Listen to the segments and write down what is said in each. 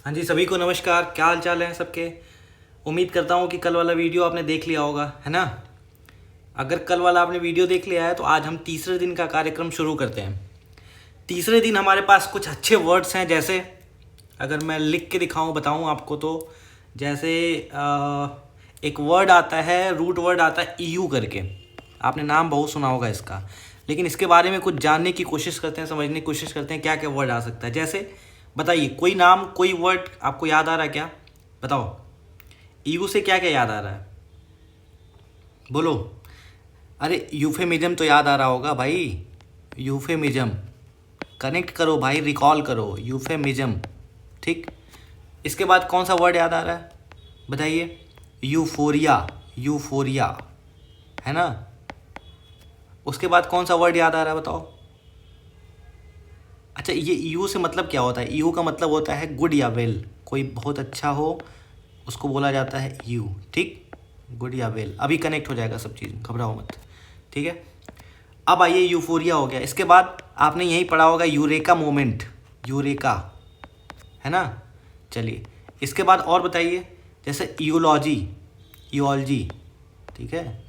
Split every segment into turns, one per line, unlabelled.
हाँ जी, सभी को नमस्कार। क्या हाल चाल है सबके। उम्मीद करता हूँ कि कल वाला वीडियो आपने देख लिया होगा, है ना। अगर कल वाला आपने वीडियो देख लिया है तो आज हम तीसरे दिन का कार्यक्रम शुरू करते हैं। तीसरे दिन हमारे पास कुछ अच्छे वर्ड्स हैं, जैसे अगर मैं लिख के दिखाऊं बताऊं आपको तो जैसे एक वर्ड आता है, रूट वर्ड आता है ईयू करके। आपने नाम बहुत सुना होगा इसका, लेकिन इसके बारे में कुछ जानने की कोशिश करते हैं, समझने की कोशिश करते हैं क्या क्या वर्ड आ सकता है। जैसे बताइए, कोई नाम, कोई वर्ड आपको याद आ रहा है क्या? बताओ, ईयू से क्या क्या याद आ रहा है, बोलो। अरे यूफेमिज्म तो याद आ रहा होगा भाई। यूफेमिज्म, कनेक्ट करो भाई, रिकॉल करो यूफेमिज्म। ठीक। इसके बाद कौन सा वर्ड याद आ रहा है बताइए? यूफोरिया। यूफोरिया, है ना। उसके बाद कौन सा वर्ड याद आ रहा है बताओ? अच्छा, ये यू से मतलब क्या होता है? यू का मतलब होता है गुड या वेल। कोई बहुत अच्छा हो उसको बोला जाता है यू। ठीक, गुड या वेल। अभी कनेक्ट हो जाएगा सब चीज़, घबराओ मत। ठीक है। अब आइए, यूफोरिया हो गया। इसके बाद आपने यही पढ़ा होगा यूरेका मोमेंट। यूरेका, है ना। चलिए, इसके बाद और बताइए। जैसे यूलॉजी, यूलॉजी, ठीक है।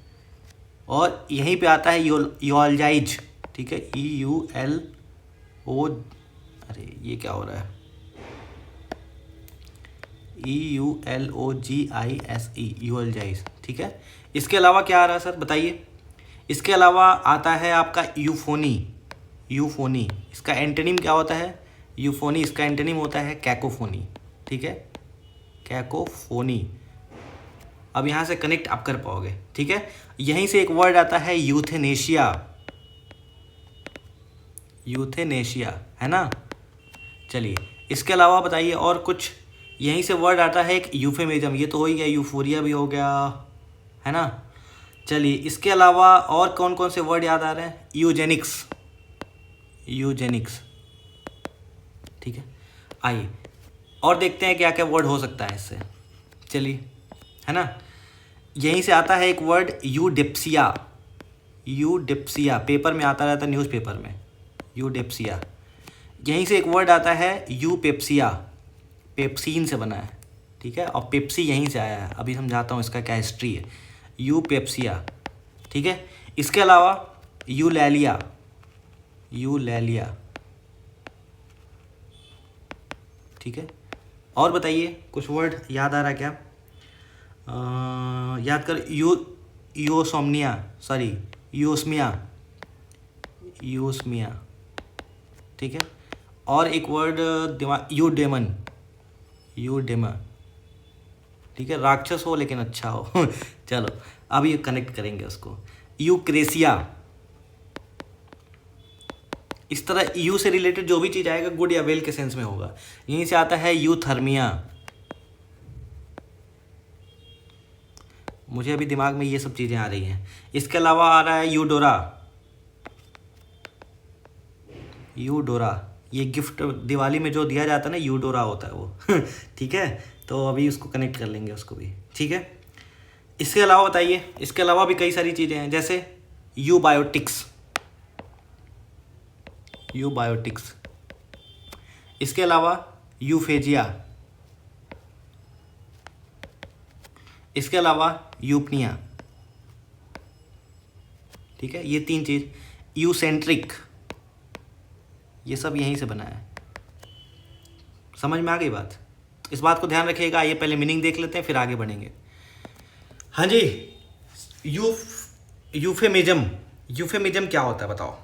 और यहीं पे आता है यूलजाइज, ठीक है। EULO, अरे ये क्या हो रहा है? EULOGISE, यूलजाइज, ठीक है। इसके अलावा क्या आ रहा है सर बताइए? इसके अलावा आता है आपका यूफोनी। यूफोनी, इसका एंटोनिम क्या होता है? यूफोनी, इसका एंटोनिम होता है कैकोफोनी, ठीक है। कैकोफोनी। अब यहाँ से कनेक्ट आप कर पाओगे, ठीक है। यहीं से एक वर्ड आता है यूथेनेशिया। यूथेनेशिया, है ना। चलिए, इसके अलावा बताइए और कुछ। यहीं से वर्ड आता है एक यूफेमिज्म, ये तो हो ही गया, यूफोरिया भी हो गया, है ना। चलिए, इसके अलावा और कौन कौन से वर्ड याद आ रहे हैं? यूजेनिक्स। यूजेनिक्स, ठीक है। आइए और देखते हैं क्या क्या वर्ड हो सकता है इससे। चलिए, है ना। यहीं से आता है एक वर्ड यूडिप्सिया। यूडिप्सिया पेपर में आता रहता है, न्यूज़पेपर में। यूडिप्सिया। यहीं से एक वर्ड आता है यूपेप्सिया। पेप्सीन से बना है, ठीक है। और पेप्सी यहीं से आया है। अभी समझाता हूँ इसका क्या हिस्ट्री है। यूपेप्सिया, ठीक है। इसके अलावा यूलैलिया। यूलैलिया, ठीक है। और बताइए, कुछ वर्ड याद आ रहा है क्या? याद कर। यूसोमनिया, सॉरी, यूस्मिया। यूस्मिया, ठीक है। और एक वर्ड दिमाग, यूडेमन। यूडेमन, ठीक है। राक्षस हो लेकिन अच्छा हो चलो, अब ये कनेक्ट करेंगे उसको। यूक्रेसिया। इस तरह यू से रिलेटेड जो भी चीज़ आएगा गुड या वेल के सेंस में होगा। यहीं से आता है यूथर्मिया। मुझे अभी दिमाग में ये सब चीज़ें आ रही हैं। इसके अलावा आ रहा है यूडोरा। यूडोरा, ये गिफ्ट दिवाली में जो दिया जाता है ना, यूडोरा होता है वो ठीक है। तो अभी उसको कनेक्ट कर लेंगे उसको भी, ठीक है। इसके अलावा बताइए, इसके अलावा भी कई सारी चीज़ें हैं, जैसे यूबायोटिक्स। यूबायोटिक्स। इसके अलावा यूफेजिया। इसके अलावा यूपनिया, ठीक है। ये तीन चीज़। यूसेंट्रिक, ये सब यहीं से बना है। समझ में आ गई बात? इस बात को ध्यान रखिएगा। ये पहले मीनिंग देख लेते हैं, फिर आगे बढ़ेंगे। हाँ जी, यूफेमिज्म। यूफेमिज्म क्या होता है बताओ?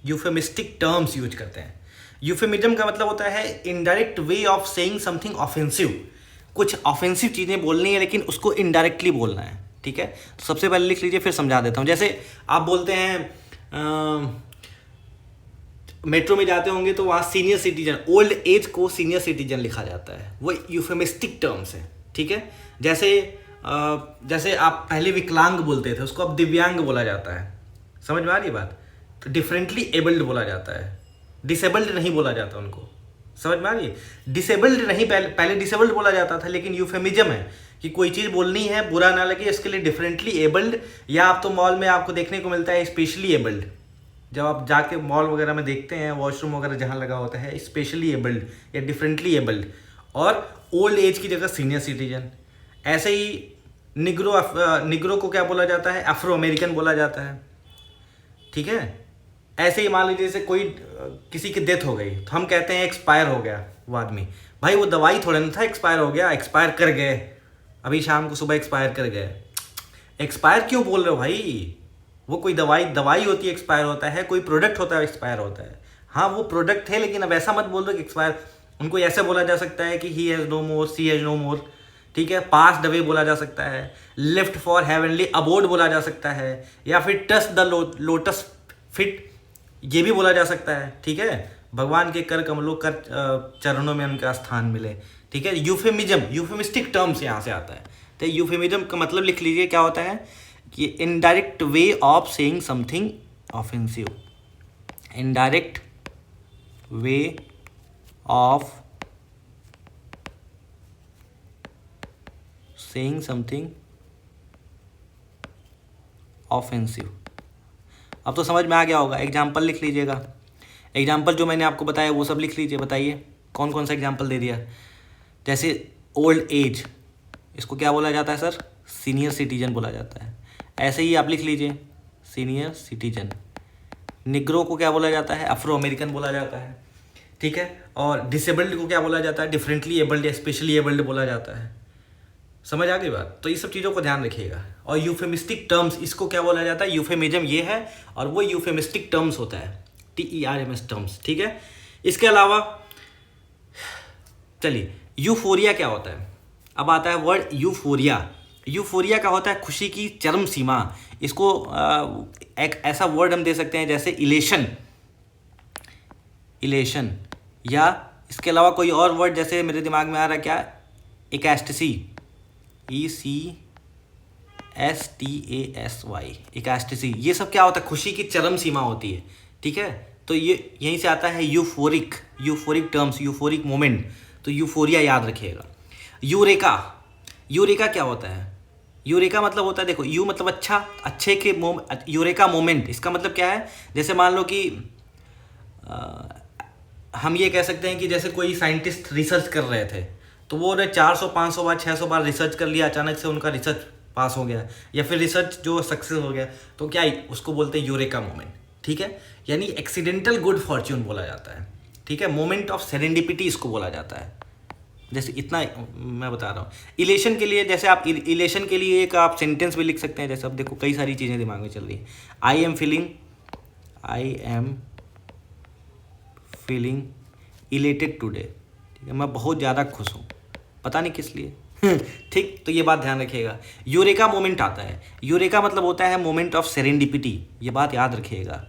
यूफेमिस्टिक टर्म्स यूज करते हैं। यूफेमिज्म का मतलब होता है indirect way of saying something offensive. कुछ ऑफेंसिव चीज़ें बोलनी है लेकिन उसको इनडायरेक्टली बोलना है, ठीक है। तो सबसे पहले लिख लीजिए, फिर समझा देता हूँ। जैसे आप बोलते हैं मेट्रो में जाते होंगे तो वहाँ सीनियर सिटीजन, ओल्ड एज को सीनियर सिटीजन लिखा जाता है, वो यूफेमिस्टिक टर्म्स है, ठीक है। जैसे आप पहले विकलांग बोलते थे, उसको अब दिव्यांग बोला जाता है। समझ में आ रही है बात? तो डिफरेंटली एबल्ड बोला जाता है, डिसेबल्ड नहीं बोला जाता उनको। समझ में आ रही है? डिसेबल्ड नहीं, पहले डिसेबल्ड बोला जाता था, लेकिन यूफेमिज्म है कि कोई चीज़ बोलनी है, बुरा ना लगे, इसके लिए डिफरेंटली एबल्ड। या आप तो मॉल में आपको देखने को मिलता है स्पेशली एबल्ड। जब आप जाके मॉल वगैरह में देखते हैं, वॉशरूम वगैरह जहाँ लगा होता है, स्पेशली एबल्ड या डिफरेंटली एबल्ड। और ओल्ड एज की जगह सीनियर सिटीजन। ऐसे ही निग्रो को क्या बोला जाता है, अफ्रो अमेरिकन बोला जाता है, ठीक है। ऐसे ही मान लीजिए जैसे कोई किसी की डेथ हो गई तो हम कहते हैं एक्सपायर हो गया वो आदमी। भाई वो दवाई थोड़ा ना था एक्सपायर हो गया, एक्सपायर कर गए, अभी शाम को सुबह एक्सपायर कर गए। एक्सपायर क्यों बोल रहे हो भाई, वो कोई दवाई होती है एक्सपायर होता है, कोई प्रोडक्ट होता है एक्सपायर होता है। हाँ वो प्रोडक्ट है, लेकिन अब ऐसा मत बोल दो कि एक्सपायर। उनको ऐसे बोला जा सकता है कि he has no more, she has no more, ठीक है। पास अवे बोला जा सकता है, लिफ्ट फॉर हेवनली अबोर्ड बोला जा सकता है, या फिर टच द लोटस फिट ये भी बोला जा सकता है, ठीक है। भगवान के कर कमलों कर चरणों में उनका स्थान मिले, ठीक है। यूफेमिज्म, यूफेमिस्टिक टर्म्स यहाँ से आता है। तो यूफेमिज्म का मतलब लिख लीजिए क्या होता है कि indirect way of saying something offensive, indirect way of saying something offensive. अब तो समझ में आ गया होगा। एग्जाम्पल लिख लीजिएगा, एग्जाम्पल जो मैंने आपको बताया वो सब लिख लीजिए। बताइए कौन कौन सा एग्जाम्पल दे दिया। जैसे ओल्ड एज, इसको क्या बोला जाता है सर, सीनियर सिटीजन बोला जाता है। ऐसे ही आप लिख लीजिए सीनियर सिटीजन। निग्रो को क्या बोला जाता है, अफ्रो अमेरिकन बोला जाता है, ठीक है। और डिसेबल्ड को क्या बोला जाता है, डिफरेंटली एबल्ड या स्पेशली एबल्ड बोला जाता है। समझ आ गई बात। तो ये सब चीज़ों को ध्यान रखिएगा। और यूफेमिस्टिक टर्म्स, इसको क्या बोला जाता है, यूफेमिज्म ये है, और वो यूफेमिस्टिक टर्म्स होता है, TERMS टर्म्स, ठीक है। इसके अलावा चलिए यूफोरिया क्या होता है। अब आता है वर्ड यूफोरिया। यूफोरिया का होता है खुशी की चरम सीमा। इसको एक ऐसा वर्ड हम दे सकते हैं जैसे इलेशन, इलेशन, या इसके अलावा कोई और वर्ड जैसे मेरे दिमाग में आ रहा है क्या, इकास्टसी, ECSTASY, इकास्टसी। ये सब क्या होता है, खुशी की चरम सीमा होती है, ठीक है। तो ये यहीं से आता है euphoric, euphoric terms, euphoric moment. तो यूफोरिया याद रखिएगा। यूरेका, यूरेका क्या होता है, यूरेका मतलब होता है, देखो यू मतलब अच्छा, अच्छे के यूरेका मोमेंट, इसका मतलब क्या है, जैसे मान लो कि हम ये कह सकते हैं कि जैसे कोई साइंटिस्ट रिसर्च कर रहे थे, तो वो 400-500 बार 600 बार रिसर्च कर लिया, अचानक से उनका रिसर्च पास हो गया, या फिर रिसर्च जो सक्सेस हो गया, तो क्या उसको बोलते हैं यूरेका मोमेंट, ठीक है। यानी एक्सीडेंटल गुड फॉर्च्यून बोला जाता है, ठीक है। मोमेंट ऑफ सेरेंडिपिटी इसको बोला जाता है। जैसे इतना मैं बता रहा हूँ। इलेशन के लिए, जैसे आप इलेशन के लिए एक आप सेंटेंस भी लिख सकते हैं। जैसे अब देखो कई सारी चीज़ें दिमाग में चल रही हैं। I am feeling elated today, ठीक है, मैं बहुत ज़्यादा खुश हूँ, पता नहीं किस लिए ठीक। तो ये बात ध्यान रखिएगा। यूरेका मोमेंट आता है, यूरेका मतलब होता है मोमेंट ऑफ सेरेंडिपिटी, ये बात याद रखिएगा,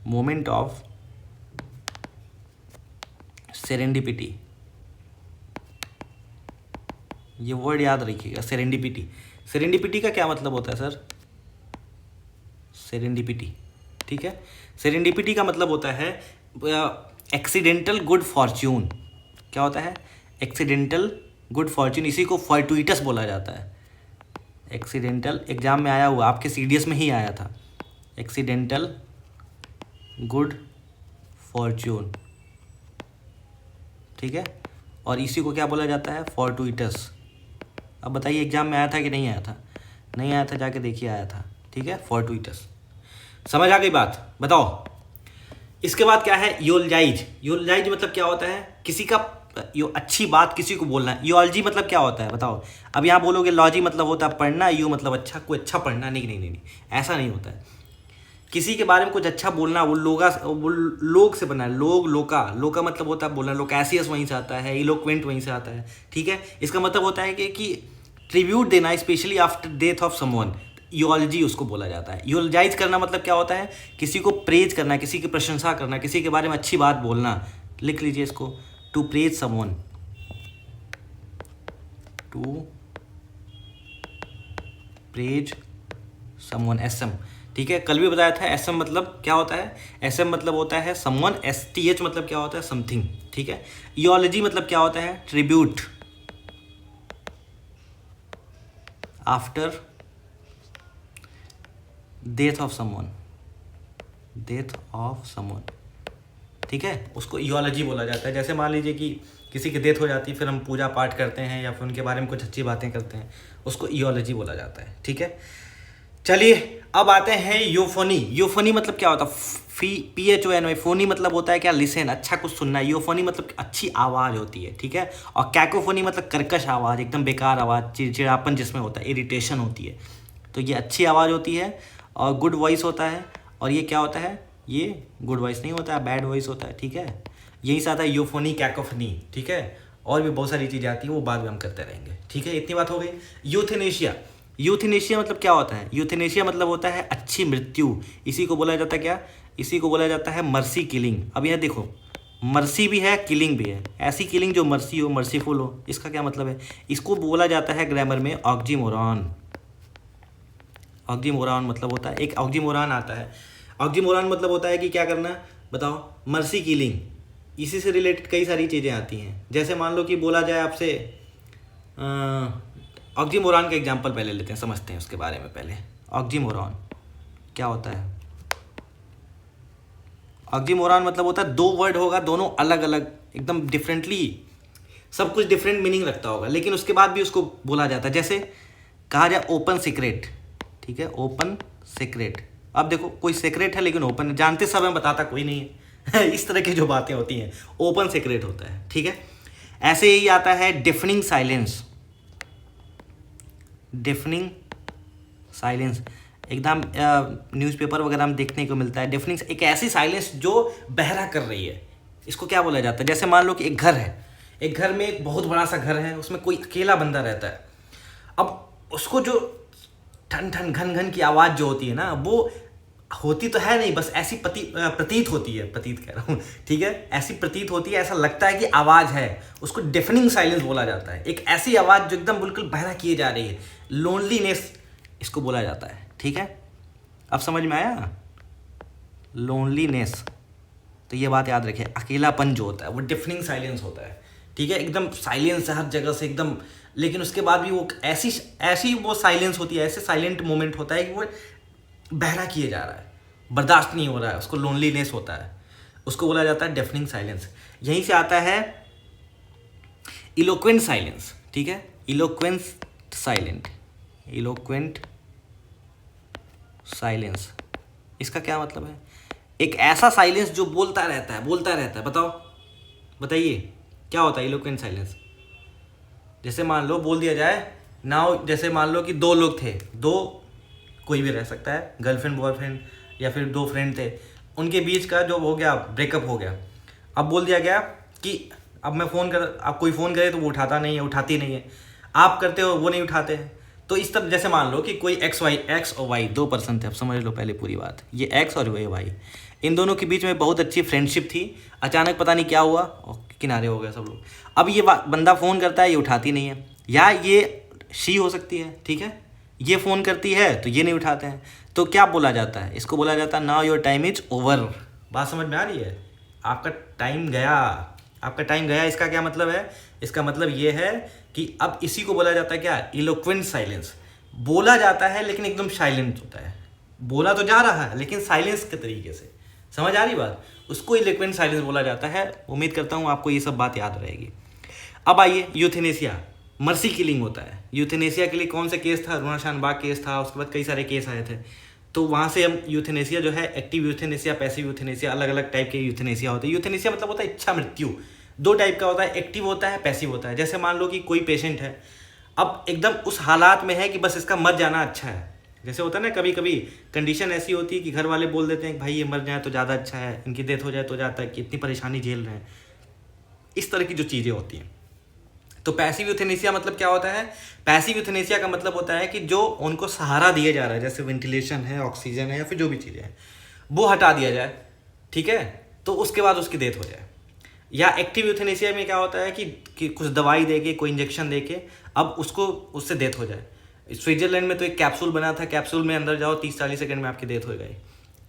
मोमेंट ऑफ सेरेंडिपिटी, ये वर्ड याद रखिएगा, सेरेंडिपिटी। सेरेंडिपिटी का क्या मतलब होता है सर, सेरेंडिपिटी, ठीक है। सेरेंडिपिटी का मतलब होता है एक्सीडेंटल गुड फॉर्च्यून। क्या होता है, एक्सीडेंटल गुड फॉर्च्यून, इसी को फॉर्टुइटस बोला जाता है। एक्सीडेंटल एग्जाम में आया हुआ, आपके CDS में ही आया था, एक्सीडेंटल गुड फॉर्च्यून, ठीक है। और इसी को क्या बोला जाता है, फॉर्टुइटस। अब बताइए एग्जाम में आया था कि नहीं आया था, नहीं आया था, जाके देखिए आया था, ठीक है, फॉर्टुइटस। समझ आ गई बात, बताओ। इसके बाद क्या है, यूलजाइज। यूलजाइज मतलब क्या होता है, किसी का अच्छी बात किसी को बोलना है। यूलॉजी मतलब क्या होता है बताओ। अब यहाँ बोलोगे लॉजी मतलब होता है पढ़ना, यू मतलब अच्छा, कोई अच्छा पढ़ना, नहीं, ऐसा नहीं होता है। किसी के बारे में कुछ अच्छा बोलना, वो लोग से बना है, लोका मतलब होता है बोलना, लोकैसियस वहीं से आता है, इलोक्वेंट वहीं से आता है, ठीक है। इसका मतलब होता है कि ट्रिब्यूट देना, specially after death of someone, eulogy उसको बोला जाता है। यूलजाइज करना मतलब क्या होता है, किसी को प्रेज करना, किसी की प्रशंसा करना, किसी के बारे में अच्छी बात बोलना। लिख लीजिए इसको, to praise someone, to praise someone, SM, ठीक है। कल भी बताया था SM मतलब क्या होता है, SM मतलब होता है समवन, STH मतलब क्या होता है, समथिंग, ठीक है। यूलॉजी मतलब क्या होता है, tribute after death of someone, ठीक है, उसको यूलॉजी बोला जाता है। जैसे मान लीजिए कि किसी की डेथ हो जाती है, फिर हम पूजा पाठ करते हैं या फिर उनके बारे में कुछ अच्छी बातें करते हैं, उसको ईओलॉजी बोला जाता है। ठीक है, चलिए अब आते हैं यूफोनी। यूफोनी मतलब क्या होता है? PHONY, फोनी मतलब होता है क्या? लिसन, अच्छा कुछ सुनना। यूफोनी मतलब अच्छी आवाज़ होती है। ठीक है, और कैकोफोनी मतलब कर्कश आवाज़, एकदम बेकार आवाज़, चिड़चिड़ापन जिसमें होता है, इरिटेशन होती है। तो ये अच्छी आवाज़ होती है और गुड वॉइस होता है। और ये क्या होता है? ये गुड वॉइस नहीं होता है, बैड वॉइस होता है। ठीक है, यही से आता है यूफोनी, कैकोफोनी। ठीक है, और भी बहुत सारी चीज़ें आती हैं, वो बाद में हम करते रहेंगे। ठीक है, इतनी बात हो गई। यूथेनेशिया। यूथेनेशिया मतलब क्या होता है? यूथेनेशिया मतलब होता है अच्छी मृत्यु। इसी को बोला जाता है क्या? इसी को बोला जाता है मर्सी किलिंग। अब यह देखो, मर्सी भी है, किलिंग भी है। ऐसी किलिंग जो मर्सी हो, मर्सीफुल हो। इसका क्या मतलब है? इसको बोला जाता है ग्रामर में ऑक्सीमोरॉन। ऑक्सीमोरॉन मतलब होता है, एक ऑक्सीमोरॉन आता है। ऑक्सीमोरॉन मतलब होता है कि क्या करना, बताओ? Mercy killing. इसी से रिलेटेड कई सारी चीज़ें आती हैं। जैसे मान लो कि बोला जाए आपसे, ऑक्सीमोरॉन का एग्जांपल पहले लेते हैं, समझते हैं उसके बारे में पहले। ऑक्सीमोरॉन क्या होता है? ऑक्सीमोरॉन मतलब होता है दो वर्ड होगा, दोनों अलग अलग, एकदम डिफरेंटली, सब कुछ डिफरेंट मीनिंग रखता होगा, लेकिन उसके बाद भी उसको बोला जाता है। जैसे कहा जाए ओपन सीक्रेट। ठीक है, ओपन सीक्रेट। अब देखो, कोई सीक्रेट है लेकिन ओपन, जानते सब हैं, बताता कोई नहीं है। इस तरह की जो बातें होती हैं, ओपन सीक्रेट होता है। ठीक है, ऐसे ही आता है डिफनिंग साइलेंस। डिफनिंग साइलेंस एकदम न्यूज़पेपर वगैरह में देखने को मिलता है। डिफनिंग एक ऐसी साइलेंस जो बहरा कर रही है, इसको क्या बोला जाता है? जैसे मान लो कि एक घर है, एक घर में एक बहुत बड़ा सा घर है, उसमें कोई अकेला बंदा रहता है। अब उसको जो ठन ठन घन घन की आवाज़ जो होती है ना, वो होती तो है नहीं, बस ऐसी प्रतीत होती है, प्रतीत कह रहा हूँ। ठीक है, ऐसी प्रतीत होती है, ऐसा लगता है कि आवाज़ है, उसको डेफनिंग साइलेंस बोला जाता है। एक ऐसी आवाज़ जो एकदम बिल्कुल बहरा किए जा रही है, लोनलीनेस इसको बोला जाता है। ठीक है, अब समझ में आया? लोनलीनेस, तो ये बात याद रखिए, अकेलापन जो होता है वो डेफनिंग साइलेंस होता है। ठीक है, एकदम साइलेंस है हर जगह से एकदम, लेकिन उसके बाद भी वो ऐसी ऐसी वो साइलेंस होती है, ऐसे साइलेंट मोमेंट होता है कि वो बहरा किए जा रहा है, बर्दाश्त नहीं हो रहा है, उसको लोनलीनेस होता है, उसको बोला जाता है डेफनिंग साइलेंस। यहीं से आता है इलोक्वेंट साइलेंस। ठीक है, इलोक्वेंट साइलेंट, इलोक्वेंट साइलेंस, इसका क्या मतलब है? एक ऐसा साइलेंस जो बोलता रहता है, बोलता रहता है। बताओ, बताइए क्या होता है इलोक्वेंट साइलेंस? जैसे मान लो बोल दिया जाए नाउ, जैसे मान लो कि दो लोग थे, दो कोई भी रह सकता है, गर्लफ्रेंड बॉयफ्रेंड या फिर दो फ्रेंड थे, उनके बीच का जो हो गया, ब्रेकअप हो गया। अब बोल दिया गया कि अब मैं फ़ोन कर, अब कोई फ़ोन करे तो वो उठाता नहीं है, उठाती नहीं है, आप करते हो वो नहीं उठाते हैं। तो इस तरह जैसे मान लो कि कोई एक्स और वाई दो पर्सन थे। अब समझ लो पहले पूरी बात, ये एक्स और ये वाई, इन दोनों के बीच में बहुत अच्छी फ्रेंडशिप थी। अचानक पता नहीं क्या हुआ और किनारे हो गए सब लोग। अब ये बंदा फ़ोन करता है, ये उठाती नहीं है, या ये शी हो सकती है। ठीक है, ये फ़ोन करती है तो ये नहीं उठाते हैं। तो क्या बोला जाता है? इसको बोला जाता है now your time is over. बात समझ में आ रही है? आपका टाइम गया, आपका टाइम गया। इसका क्या मतलब है? इसका मतलब ये है कि अब इसी को बोला जाता है क्या? Eloquent silence. बोला जाता है लेकिन एकदम साइलेंट होता है, बोला तो जा रहा है लेकिन साइलेंस के तरीके से। समझ आ रही बात? उसको इलोक्वेंट साइलेंस बोला जाता है। उम्मीद करता हूँ आपको ये सब बात याद रहेगी। अब आइए यूथेनेसिया, मर्सी किलिंग होता है। यूथेनेसिया के लिए कौन सा केस था? रोना शानबाग केस था, उसके बाद कई सारे केस आए थे। तो वहाँ से हम यूथेनेसिया जो है, एक्टिव यूथेनेसिया, पैसिव यूथेनेसिया, अलग अलग टाइप के यूथेनेसिया होते हैं। यूथेनेसिया मतलब होता है इच्छा मृत्यु। दो टाइप का होता है, एक्टिव होता है, पैसिव होता है। जैसे मान लो कि कोई पेशेंट है, अब एकदम उस हालात में है कि बस इसका मर जाना अच्छा है। जैसे होता है ना, कभी कभी कंडीशन ऐसी होती है कि घर वाले बोल देते हैं कि भाई ये मर जाए तो ज़्यादा अच्छा है, इनकी डेथ हो जाए तो जाता है कि इतनी परेशानी झेल रहे हैं। इस तरह की जो चीज़ें होती हैं। तो पैसिव यूथेनेसिया मतलब क्या होता है? पैसिव यूथेनेसिया का मतलब होता है कि जो उनको सहारा दिया जा रहा है, जैसे वेंटिलेशन है, ऑक्सीजन है, या फिर जो भी चीज़ें हैं, वो हटा दिया जाए। ठीक है, तो उसके बाद उसकी डेथ हो जाए। या एक्टिव यूथेनेसिया में क्या होता है कि कुछ दवाई देके, कोई इंजेक्शन देके अब उसको उससे डेथ हो जाए। स्विट्जरलैंड में तो एक कैप्सूल बना था, कैप्सूल में अंदर जाओ 30-40 सेकंड में आपकी डेथ हो गई।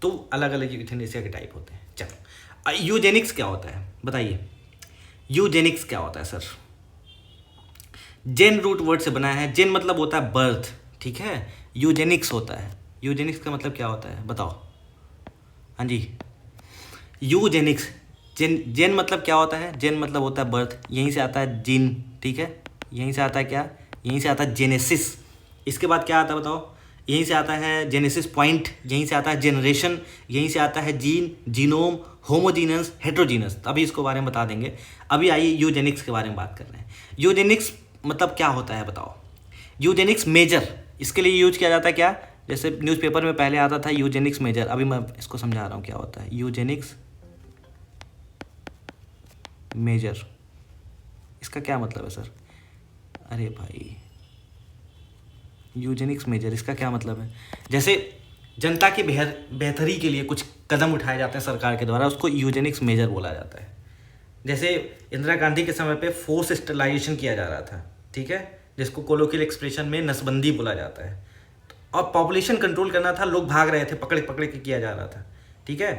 तो अलग अलग यूथेनेसिया के टाइप होते हैं। चलो, यूजेनिक्स क्या होता है बताइए? यूजेनिक्स क्या होता है सर? जेन रूट वर्ड से बना है। जेन मतलब होता है बर्थ। ठीक है, यूजेनिक्स होता है। यूजेनिक्स का मतलब क्या होता है बताओ? हाँ जी, यूजेनिक्स जेन मतलब क्या होता है? जेन मतलब होता है बर्थ, यहीं से आता है जीन, ठीक है, यहीं से आता है क्या? यहीं से आता है जेनेसिस। इसके बाद क्या आता है बताओ? यहीं से आता है जेनेसिस पॉइंट, यहीं से आता है जनरेशन, यहीं से आता है जीन, जीनोम, होमोजीनस, हेट्रोजीनस। अभी इसको बारे में बता देंगे। अभी आइए यूजेनिक्स के बारे में बात कर रहे हैं। यूजेनिक्स मतलब क्या होता है बताओ? यूजेनिक्स मेजर, इसके लिए यूज किया जाता है क्या? जैसे न्यूज़पेपर में पहले आता था यूजेनिक्स मेजर, अभी मैं इसको समझा रहा हूँ क्या होता है यूजेनिक्स मेजर। इसका क्या मतलब है सर? अरे भाई, यूजेनिक्स मेजर इसका क्या मतलब है? जैसे जनता की बेहतरी के लिए कुछ कदम उठाए जाते हैं सरकार के द्वारा, उसको यूजेनिक्स मेजर बोला जाता है। जैसे इंदिरा गांधी के समय पे फोर्स स्टेरिलाइजेशन किया जा रहा था, ठीक है, जिसको कोलोकियल एक्सप्रेशन में नसबंदी बोला जाता है। और पॉपुलेशन कंट्रोल करना था, लोग भाग रहे थे, पकड़ पकड़ के किया जा रहा था, ठीक है।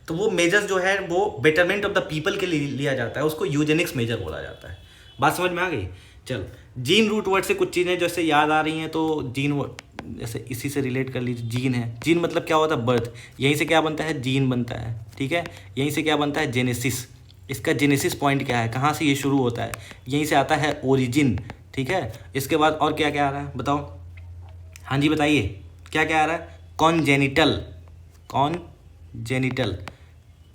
तो वो मेजर्स जो है वो बेटरमेंट ऑफ द पीपल के लिए लिया जाता है, उसको यूजेनिक्स मेजर बोला जाता है। बात समझ में आ गई? चल, जीन रूट वर्ड से कुछ चीज़ें जैसे याद आ रही हैं, तो जीन जैसे इसी से रिलेट कर लीजिए। जीन है, जीन मतलब क्या होता है? बर्थ। यहीं से क्या बनता है? जीन बनता है, ठीक है। यहीं से क्या बनता है? जेनेसिस। इसका जेनेसिस पॉइंट क्या है? कहाँ से ये शुरू होता है? यहीं से आता है ओरिजिन, ठीक है। इसके बाद और क्या क्या आ रहा है बताओ? हाँ जी बताइए, क्या क्या आ रहा है? Congenital, congenital.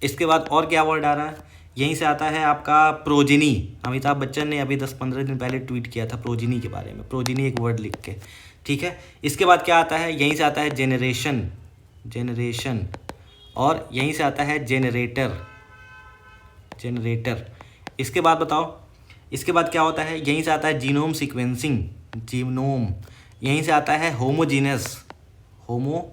इसके बाद और क्या वर्ड आ रहा है? यहीं से आता है आपका प्रोजिनी। अमिताभ बच्चन ने अभी 10-15 दिन पहले ट्वीट किया था प्रोजिनी के बारे में, प्रोजिनी एक वर्ड लिख के, ठीक है। इसके बाद क्या आता है? यहीं से आता है जेनरेशन, जेनरेशन। और यहीं से आता है जेनरेटर, जेनरेटर। इसके बाद बताओ, इसके बाद क्या होता है? यहीं से आता है जीनोम सीक्वेंसिंग, जीनोम। यहीं से आता है होमोजीनस, होमोजीनस।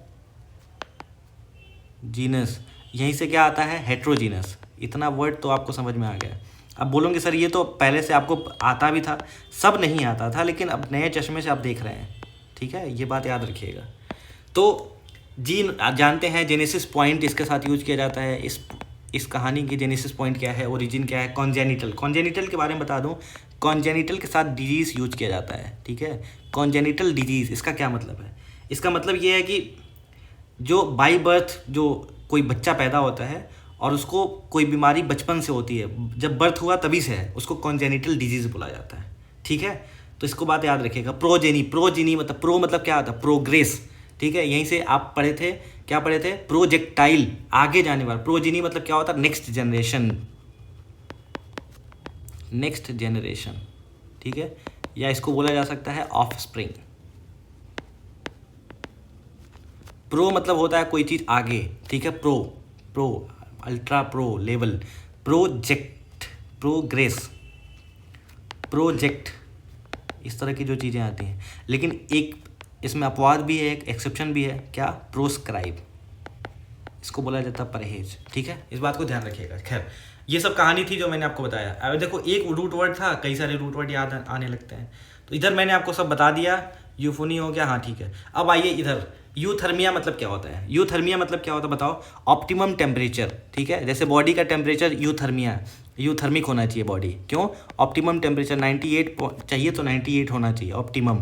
यहीं से क्या आता है? हेट्रोजीनस। इतना वर्ड तो आपको समझ में आ गया। अब बोलोगे सर ये तो पहले से आपको आता भी था। सब नहीं आता था, लेकिन अब नए चश्मे से आप देख रहे हैं, ठीक है, ये बात याद रखिएगा। तो जीन आप जानते हैं, जेनेसिस पॉइंट इसके साथ यूज किया जाता है। इस कहानी की जेनेसिस पॉइंट क्या है, ओरिजिन क्या है? कॉन्जेनिटल। कॉन्जेनिटल के बारे में बता दूं, कॉन्जेनिटल के साथ डिजीज़ यूज किया जाता है, ठीक है। कॉन्जेनिटल डिजीज़, इसका क्या मतलब है? इसका मतलब ये है कि जो बाई बर्थ जो कोई बच्चा पैदा होता है और उसको कोई बीमारी बचपन से होती है, जब बर्थ हुआ तभी से है, उसको कॉन्जेनिटल डिजीज़ बोला जाता है, ठीक है। तो इसको बात याद रखिएगा। प्रोजेनी, प्रोजेनी मतलब प्रो मतलब क्या आता है? प्रोग्रेस, ठीक है। यहीं से आप पढ़े थे, क्या पढ़े थे? प्रोजेक्टाइल, आगे जाने वाला। प्रोजेनी मतलब क्या होता है? नेक्स्ट जनरेशन, नेक्स्ट जनरेशन, ठीक है। या इसको बोला जा सकता है ऑफ स्प्रिंग। प्रो मतलब होता है कोई चीज़ आगे, ठीक है। Pro, pro, ultra pro level. Project, progress, project, इस तरह की जो चीज़ें आती हैं। लेकिन एक इसमें अपवाद भी है, एक एक्सेप्शन भी है, क्या? प्रोस्क्राइब, इसको बोला जाता है परहेज, ठीक है। इस बात को ध्यान रखिएगा। खैर, ये सब कहानी थी जो मैंने आपको बताया। अब देखो, एक रूट वर्ड था, कई सारे रूट वर्ड याद आने लगते हैं, तो इधर मैंने आपको सब बता दिया। यूफोनी हो गया, हाँ ठीक है। अब आइए इधर, यूथर्मिया मतलब क्या होता है? यूथर्मिया मतलब क्या होता है बताओ? ऑप्टिमम टेम्परेचर, ठीक है। जैसे बॉडी का टेम्परेचर यूथर्मिया, यूथर्मिक होना चाहिए बॉडी। क्यों? ऑप्टिमम टेम्परेचर 98 चाहिए, तो 98 होना चाहिए ऑप्टिमम।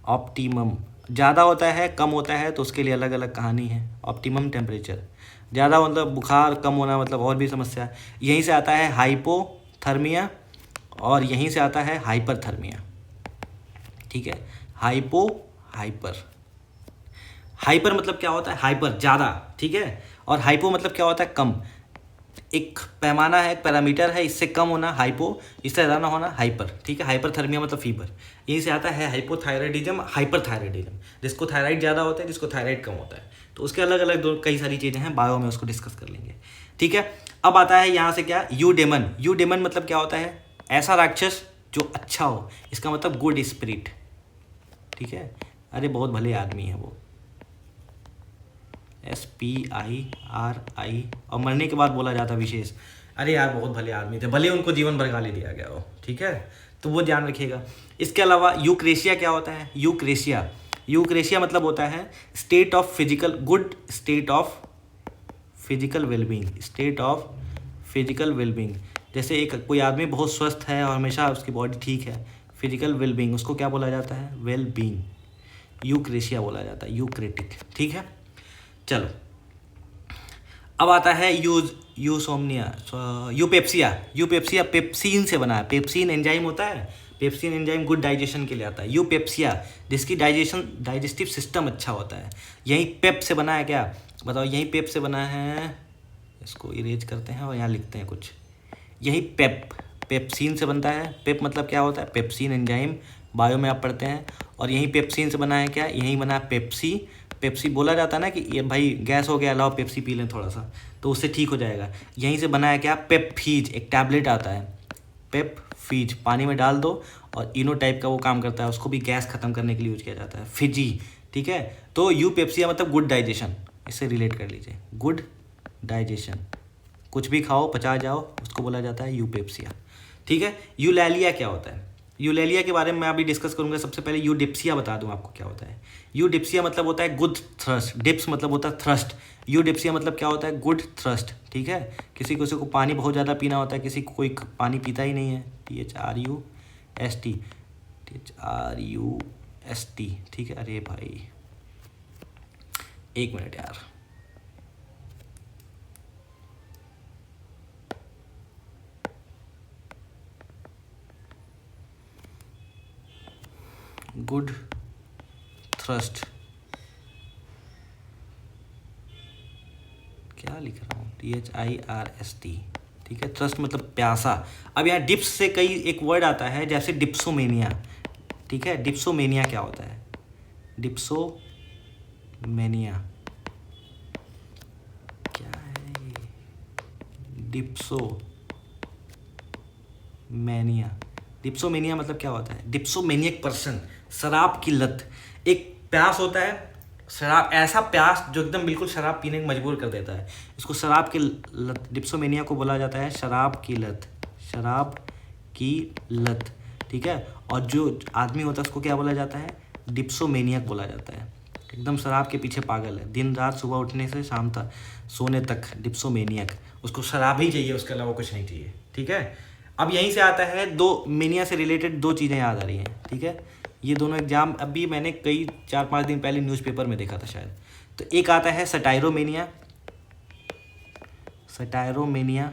ऑप्टिमम ज़्यादा होता है, कम होता है, तो उसके लिए अलग अलग कहानी है। ऑप्टिमम टेम्परेचर ज़्यादा मतलब बुखार, कम होना मतलब और भी समस्या है। यहीं से आता है हाइपोथर्मिया और यहीं से आता है हाइपरथर्मिया, ठीक है। Hypo, hyper. हाइपर मतलब क्या होता है? हाइपर, ज़्यादा, ठीक है। और हाइपो मतलब क्या होता है? कम। एक पैमाना है, एक पैरामीटर है, इससे कम होना हाइपो, इससे ज़्यादा होना हाइपर, ठीक है। हाइपरथर्मिया मतलब फीवर। यहीं से आता है हाइपोथायराइडिज्म, हाइपरथायराइडिज्म, जिसको थायराइड ज़्यादा होता है, जिसको थायराइड कम होता है। तो उसके अलग अलग दो कई सारी चीज़ें हैं, बायो में उसको डिस्कस कर लेंगे, ठीक है। अब आता है यहाँ से क्या? यूडेमन। यूडेमन मतलब क्या होता है? ऐसा राक्षस जो अच्छा हो, इसका मतलब गुड स्पिरिट, ठीक है। अरे बहुत भले आदमी है वो, SPIRI, और मरने के बाद बोला जाता विशेष, अरे यार बहुत भले आदमी थे, भले उनको जीवन भर गाली दिया गया हो, ठीक है। तो वो ध्यान रखिएगा। इसके अलावा यूक्रेशिया क्या होता है? यूक्रेशिया, यूक्रेशिया मतलब होता है state of physical, good state of physical wellbeing, state of physical wellbeing. जैसे एक कोई आदमी बहुत स्वस्थ है और हमेशा उसकी बॉडी ठीक है, फिजिकल वेलबींग, उसको क्या बोला जाता है? वेलबींग, यूक्रेशिया बोला जाता है, यूक्रेटिक, ठीक है। चलो, अब आता है यूसोमनिया, यूपेप्सिया पेप्सिन से बना है। पेप्सिन एंजाइम होता है, पेप्सिन एंजाइम गुड डाइजेशन के लिए आता है। यूपेप्सिया जिसकी डाइजेस्टिव सिस्टम अच्छा होता है। यही पेप से बना है क्या बताओ, यही पेप से बना है। इसको इरेज करते हैं और यहाँ लिखते हैं कुछ। यही पेप्सिन से बनता है। पेप मतलब क्या होता है, पेप्सिन एंजाइम, बायो में आप पढ़ते हैं। और यही पेप्सिन से बना है क्या, यही बना है पेप्सी। पेप्सी बोला जाता है ना कि ये भाई गैस हो गया, लाओ पेप्सी पी लें थोड़ा सा, तो उससे ठीक हो जाएगा। यहीं से बना है क्या, पेपफीज, एक टैबलेट आता है पेपफीज, पानी में डाल दो और इनो टाइप का वो काम करता है, उसको भी गैस खत्म करने के लिए यूज किया जाता है, फिजी। ठीक है, तो यूपेप्सिया मतलब गुड डाइजेशन, इससे रिलेट कर लीजिए, गुड डाइजेशन, कुछ भी खाओ पचा जाओ, उसको बोला जाता है यूपेप्सिया। ठीक है, यूलैलिया क्या होता है, यूलैलिया के बारे में मैं अभी डिस्कस करूंगा। सबसे पहले यूडिप्सिया बता दूं आपको क्या होता है। यूडिप्सिया मतलब होता है गुड थ्रस्ट, डिप्स मतलब होता है थ्रस्ट, यूडिप्सिया मतलब क्या होता है, गुड थ्रस्ट। ठीक है, किसी को पानी बहुत ज़्यादा पीना होता है, किसी को कोई पानी पीता ही नहीं है, THRUST, ठीक है। अरे भाई एक मिनट यार, गुड थ्रस्ट, क्या लिख रहा हूँ, THIRST। ठीक है, थ्रस्ट मतलब प्यासा। अब यहाँ डिप्स से कई एक वर्ड आता है, जैसे डिप्सोमेनिया। ठीक है, डिप्सोमेनिया क्या होता है, डिप्सोमेनिया क्या है, डिप्सोमेनिया, डिप्सोमेनिया मतलब क्या होता है, डिप्सोमेनियक पर्सन, शराब की लत। एक प्यास होता है, शराब, ऐसा प्यास जो एकदम बिल्कुल शराब पीने को मजबूर कर देता है, इसको शराब की लत, डिप्सोमेनिया को बोला जाता है शराब की लत, शराब की लत। ठीक है, और जो आदमी होता है उसको क्या बोला जाता है, डिप्सोमेनियक बोला जाता है, एकदम शराब के पीछे पागल है, दिन रात सुबह उठने से शाम तक सोने तक, डिप्सोमेनियक, उसको शराब ही चाहिए, उसके अलावा कुछ नहीं चाहिए। ठीक है, अब यहीं से आता है, दो मेनिया से रिलेटेड दो चीज़ें याद आ रही हैं। ठीक है, ये दोनों एग्जाम अभी मैंने कई 4-5 दिन पहले न्यूज़पेपर में देखा था शायद। तो एक आता है सटायरोमेनिया, सटायरोमेनिया,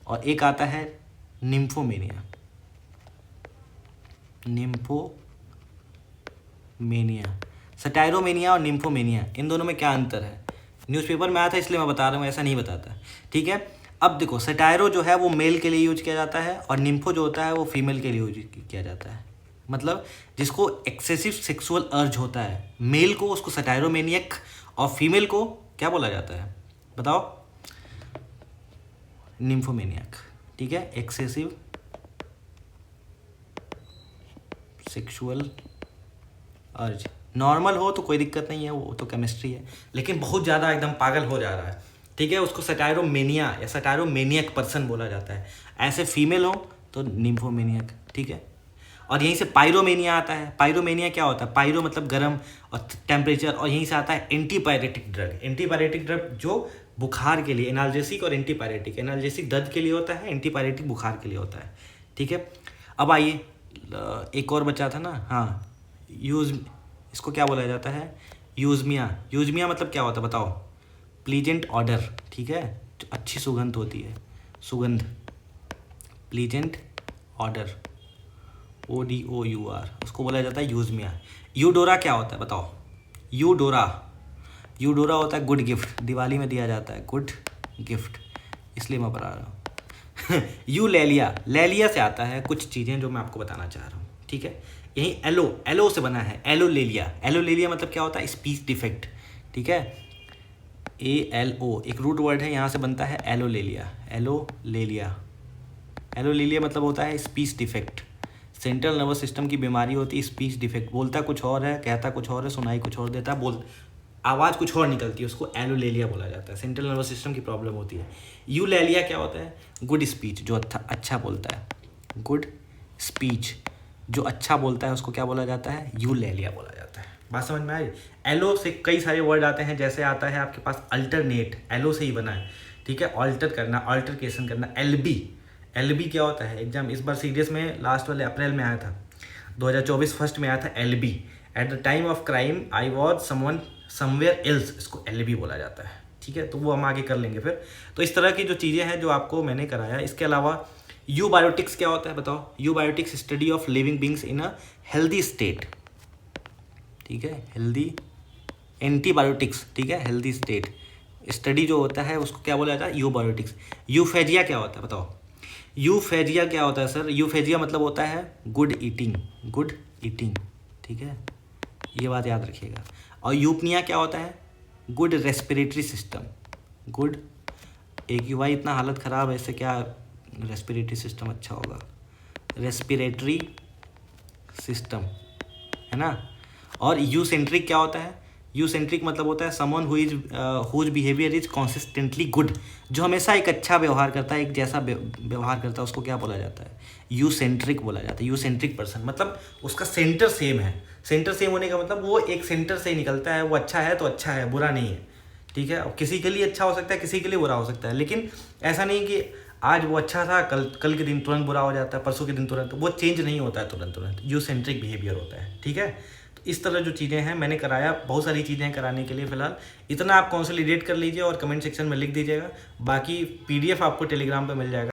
और एक आता है निम्फोमेनिया, निम्फोमेनिया। सटायरोमेनिया और निम्फोमेनिया, इन दोनों में क्या अंतर है, न्यूज़पेपर में आया था इसलिए मैं बता रहा हूँ, ऐसा नहीं बताता। ठीक है, अब देखो, सटायरो जो है वो मेल के लिए यूज किया जाता है, और निम्फो जो होता है वो फीमेल के लिए यूज किया जाता है। मतलब जिसको एक्सेसिव सेक्सुअल अर्ज होता है, मेल को उसको सटायरोमेनियक, और फीमेल को क्या बोला जाता है बताओ, निम्फोमेनियक। ठीक है, एक्सेसिव सेक्सुअल अर्ज, नॉर्मल हो तो कोई दिक्कत नहीं है, वो तो केमिस्ट्री है, लेकिन बहुत ज़्यादा एकदम पागल हो जा रहा है। ठीक है, उसको सटायरोमेनिया या सटायरोमेनियक पर्सन बोला जाता है। ऐसे फीमेल हो तो निम्फोमेनियक। ठीक है, और यहीं से पायरोमेनिया आता है। पायरोमेनिया क्या होता है, पायरो मतलब गर्म और टेम्परेचर, और यहीं से आता है एंटीपायरेटिक ड्रग। एंटीपायरेटिक ड्रग जो बुखार के लिए, एनाल्जेसिक और एंटीपायरेटिक, एनाल्जेसिक दर्द के लिए होता है, एंटीपायरेटिक बुखार के लिए होता है। ठीक है, अब आइए एक और बचा था ना, हाँ, इसको क्या बोला जाता है, यूजमिया। यूजमिया मतलब क्या होता है बताओ, प्लीजेंट ऑर्डर। ठीक है, जो अच्छी सुगंध होती है, सुगंध, प्लीजेंट ऑर्डर, ODOUR, उसको बोला जाता है यूजमिया। यूडोरा क्या होता है बताओ, यूडोरा, यूडोरा होता है गुड गिफ्ट, दिवाली में दिया जाता है गुड गिफ्ट, इसलिए मैं बता रहा हूँ। यूलेलिया, लेलिया से आता है कुछ चीज़ें जो मैं आपको बताना चाह रहा हूँ। ठीक है, यही एलो से बना है, एलोलेलिया। एलोलेलिया मतलब क्या होता है, स्पीच डिफेक्ट। ठीक है, ALO एक रूट वर्ड है, यहाँ से बनता है एलोलेलिया, एलोलेलिया। एलोलेलिया मतलब होता है speech defect, central nervous system की बीमारी होती है स्पीच डिफेक्ट, बोलता कुछ और है, कहता कुछ और है, सुनाई कुछ और देता है, आवाज़ कुछ और निकलती है, उसको एलोलेलिया बोला जाता है, सेंट्रल नर्वस सिस्टम की प्रॉब्लम होती है। यूलेलिया क्या होता है, गुड स्पीच, जो अच्छा बोलता है, गुड स्पीच, जो अच्छा बोलता है उसको क्या बोला जाता है, यूलेलिया बोला जाता है। बात समझ में आई। एलो से कई सारे वर्ड आते हैं, जैसे आता है आपके पास अल्टरनेट, एलो से ही बना है। ठीक है, ऑल्टर करना, ऑल्टरकेशन करना। LB क्या होता है, एग्जाम इस बार सीरियस में लास्ट वाले अप्रैल में आया था, 2024 फर्स्ट में आया था। LB, at the time of crime I was somewhere else, इसको LB बोला जाता है। ठीक है, तो वो हम आगे कर लेंगे फिर। तो इस तरह की जो चीज़ें हैं जो आपको मैंने कराया। इसके अलावा यूबायोटिक्स क्या होता है बताओ? Eubiotics study of living beings in a healthy state, ठीक है, हेल्दी एंटीबायोटिक्स, ठीक है, हेल्दी स्टेट स्टडी जो होता है उसको क्या बोला जाता है? यूबायोटिक्स। यूफेजिया क्या होता है बताओ? यूफेजिया क्या होता है सर? यूफेजिया मतलब होता है गुड ईटिंग, गुड ईटिंग, ठीक है, ये बात याद रखिएगा। और यूपनिया क्या होता है? Good respiratory system, good. एक ही भाई इतना हालत ख़राब है, इससे क्या रेस्पिरेटरी सिस्टम अच्छा होगा? रेस्पिरेटरी सिस्टम, है ना। और यू सेंट्रिक क्या होता है? यू सेंट्रिक मतलब होता है someone whose behaviour is consistently good, जो हमेशा एक अच्छा व्यवहार करता है, एक जैसा व्यवहार करता है, उसको क्या बोला जाता है? यू सेंट्रिक बोला जाता है। यू सेंट्रिक पर्सन मतलब उसका सेंटर सेम है। सेंटर सेम होने का मतलब वो एक सेंटर से ही निकलता है, वो अच्छा है तो अच्छा है, बुरा नहीं है, ठीक है। और किसी के लिए अच्छा हो सकता है, किसी के लिए बुरा हो सकता है, लेकिन ऐसा नहीं कि आज वो अच्छा था, कल के दिन तुरंत बुरा हो जाता है, परसों के दिन तुरंत, वो चेंज नहीं होता है तुरंत। यू सेंट्रिक बिहेवियर होता है, ठीक है। तो इस तरह जो चीज़ें हैं मैंने कराया, बहुत सारी चीज़ें कराने के लिए फ़िलहाल इतना आप कंसोलिडेट कर लीजिए और कमेंट सेक्शन में लिख दीजिएगा। बाकी PDF आपको टेलीग्राम पे मिल जाएगा।